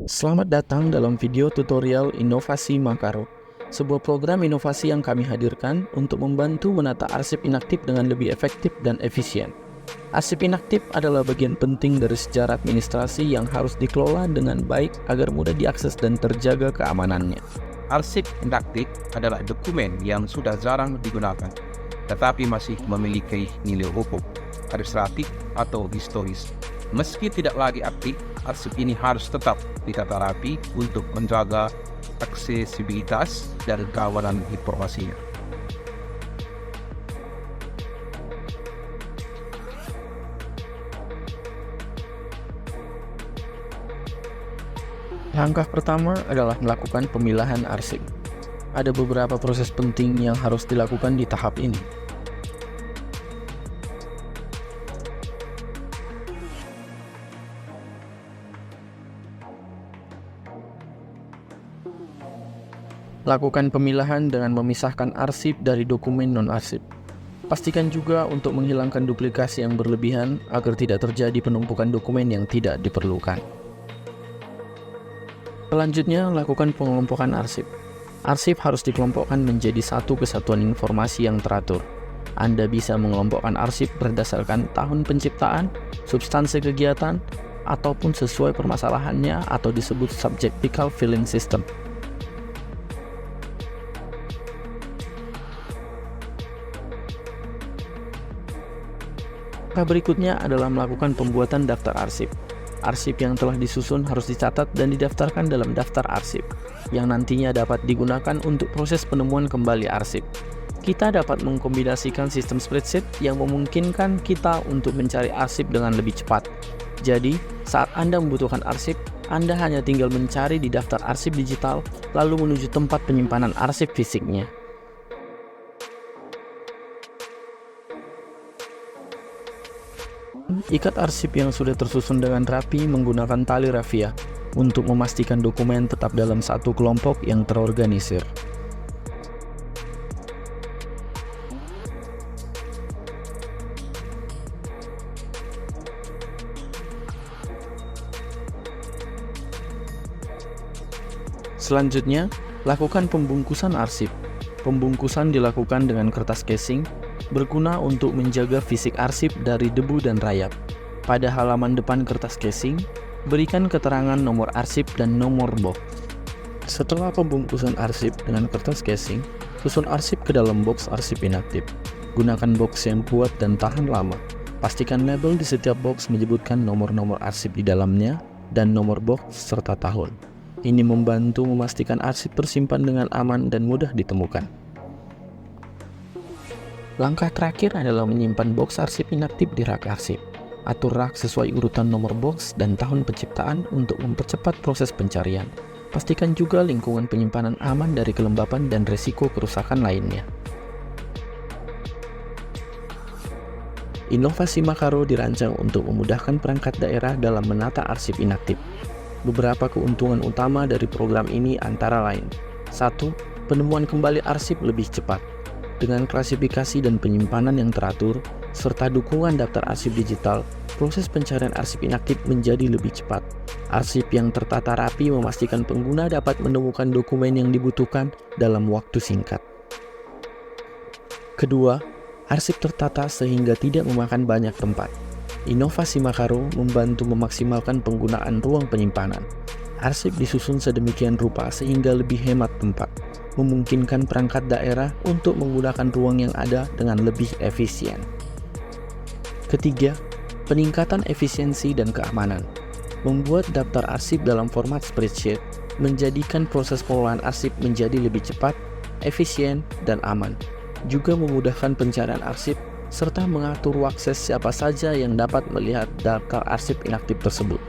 Selamat datang dalam video tutorial Inovasi Makaro, sebuah program inovasi yang kami hadirkan untuk membantu menata arsip inaktif dengan lebih efektif dan efisien. Arsip inaktif adalah bagian penting dari sejarah administrasi yang harus dikelola dengan baik agar mudah diakses dan terjaga keamanannya. Arsip inaktif adalah dokumen yang sudah jarang digunakan, tetapi masih memiliki nilai hukum, administratif, atau historis. Meski tidak lagi aktif, arsip ini harus tetap ditata rapi untuk menjaga aksesibilitas dan keamanan informasinya. Langkah pertama adalah melakukan pemilahan arsip. Ada beberapa proses penting yang harus dilakukan di tahap ini. Lakukan pemilahan dengan memisahkan arsip dari dokumen non-arsip. Pastikan juga untuk menghilangkan duplikasi yang berlebihan agar tidak terjadi penumpukan dokumen yang tidak diperlukan. Selanjutnya, lakukan pengelompokan arsip. Arsip harus dikelompokkan menjadi satu kesatuan informasi yang teratur. Anda bisa mengelompokkan arsip berdasarkan tahun penciptaan, substansi kegiatan, ataupun sesuai permasalahannya atau disebut subjectical filing system. Langkah berikutnya adalah melakukan pembuatan daftar arsip. Arsip yang telah disusun harus dicatat dan didaftarkan dalam daftar arsip, yang nantinya dapat digunakan untuk proses penemuan kembali arsip. Kita dapat mengkombinasikan sistem spreadsheet yang memungkinkan kita untuk mencari arsip dengan lebih cepat. Jadi, saat Anda membutuhkan arsip, Anda hanya tinggal mencari di daftar arsip digital, lalu menuju tempat penyimpanan arsip fisiknya. Ikat arsip yang sudah tersusun dengan rapi menggunakan tali rafia untuk memastikan dokumen tetap dalam satu kelompok yang terorganisir. Selanjutnya, lakukan pembungkusan arsip. Pembungkusan dilakukan dengan kertas casing, berguna untuk menjaga fisik arsip dari debu dan rayap. Pada halaman depan kertas casing, berikan keterangan nomor arsip dan nomor box. Setelah pembungkusan arsip dengan kertas casing, susun arsip ke dalam box arsip inaktif. Gunakan box yang kuat dan tahan lama. Pastikan label di setiap box menyebutkan nomor-nomor arsip di dalamnya dan nomor box serta tahun. Ini membantu memastikan arsip tersimpan dengan aman dan mudah ditemukan. Langkah terakhir adalah menyimpan box arsip inaktif di rak arsip. Atur rak sesuai urutan nomor box dan tahun penciptaan untuk mempercepat proses pencarian. Pastikan juga lingkungan penyimpanan aman dari kelembapan dan resiko kerusakan lainnya. Inovasi Makaro dirancang untuk memudahkan perangkat daerah dalam menata arsip inaktif. Beberapa keuntungan utama dari program ini antara lain: 1. Penemuan kembali arsip lebih cepat. Dengan klasifikasi dan penyimpanan yang teratur, serta dukungan daftar arsip digital, proses pencarian arsip inaktif menjadi lebih cepat. Arsip yang tertata rapi memastikan pengguna dapat menemukan dokumen yang dibutuhkan dalam waktu singkat. Kedua, arsip tertata sehingga tidak memakan banyak tempat. Inovasi Makaro membantu memaksimalkan penggunaan ruang penyimpanan. Arsip disusun sedemikian rupa sehingga lebih hemat tempat, memungkinkan perangkat daerah untuk menggunakan ruang yang ada dengan lebih efisien. Ketiga, peningkatan efisiensi dan keamanan. Membuat daftar arsip dalam format spreadsheet menjadikan proses pengelolaan arsip menjadi lebih cepat, efisien, dan aman. Juga memudahkan pencarian arsip serta mengatur akses siapa saja yang dapat melihat daftar arsip inaktif tersebut.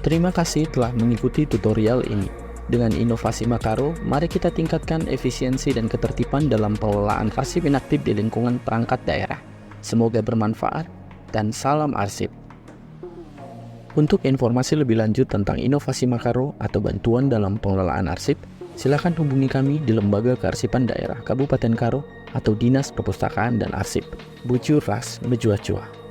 Terima kasih telah mengikuti tutorial ini. Dengan inovasi Makaro, mari kita tingkatkan efisiensi dan ketertiban dalam pengelolaan arsip inaktif di lingkungan perangkat daerah. Semoga bermanfaat dan salam arsip. Untuk informasi lebih lanjut tentang inovasi Makaro atau bantuan dalam pengelolaan arsip, silakan hubungi kami di Lembaga Kearsipan Daerah Kabupaten Karo atau Dinas Perpustakaan dan Arsip, Bujur Ras Mejuacua.